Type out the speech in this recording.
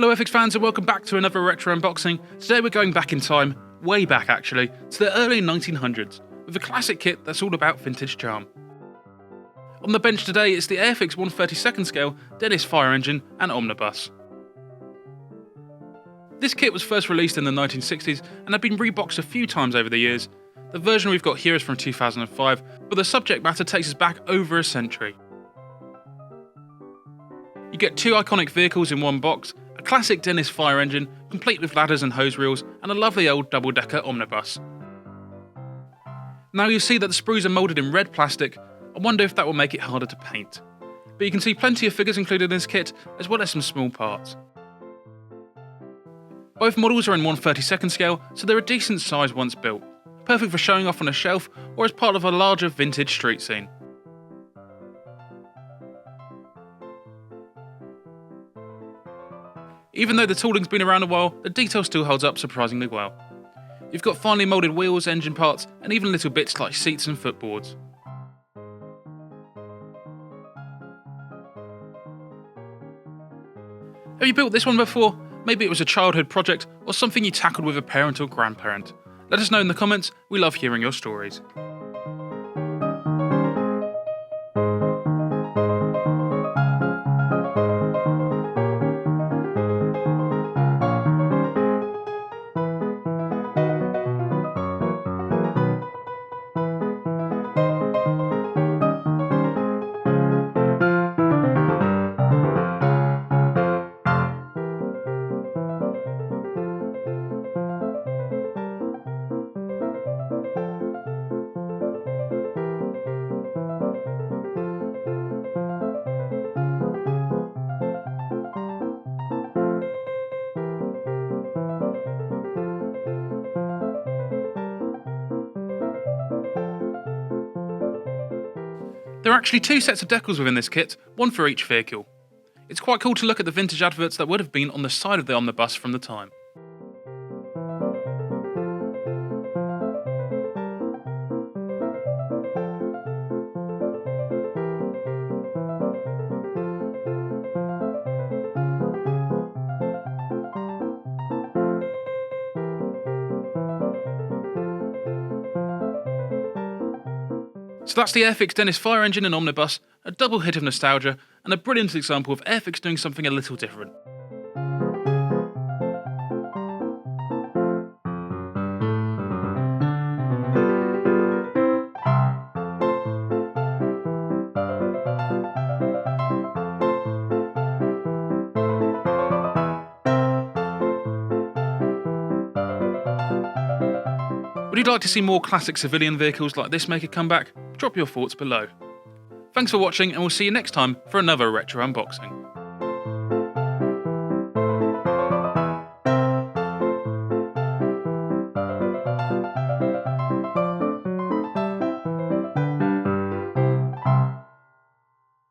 Hello Airfix fans and welcome back to another retro unboxing. Today we're going back in time, way back actually, to the early 1900s, with a classic kit that's all about vintage charm. On the bench today is the Airfix 1/32 scale Dennis fire engine and Omnibus. This kit was first released in the 1960s and had been reboxed a few times over the years. The version we've got here is from 2005, but the subject matter takes us back over a century. You get two iconic vehicles in one box, a classic Dennis fire engine, complete with ladders and hose reels, and a lovely old double-decker omnibus. Now you'll see that the sprues are moulded in red plastic. I wonder if that will make it harder to paint. But you can see plenty of figures included in this kit, as well as some small parts. Both models are in 1/32 scale, so they're a decent size once built, perfect for showing off on a shelf or as part of a larger vintage street scene. Even though the tooling's been around a while, the detail still holds up surprisingly well. You've got finely moulded wheels, engine parts, and even little bits like seats and footboards. Have you built this one before? Maybe it was a childhood project or something you tackled with a parent or grandparent. Let us know in the comments, we love hearing your stories. There are actually two sets of decals within this kit, one for each vehicle. It's quite cool to look at the vintage adverts that would have been on the side of the omnibus from the time. So that's the Airfix Dennis fire engine and omnibus, a double hit of nostalgia, and a brilliant example of Airfix doing something a little different. Would you like to see more classic civilian vehicles like this make a comeback? Drop your thoughts below. Thanks for watching and we'll see you next time for another retro unboxing.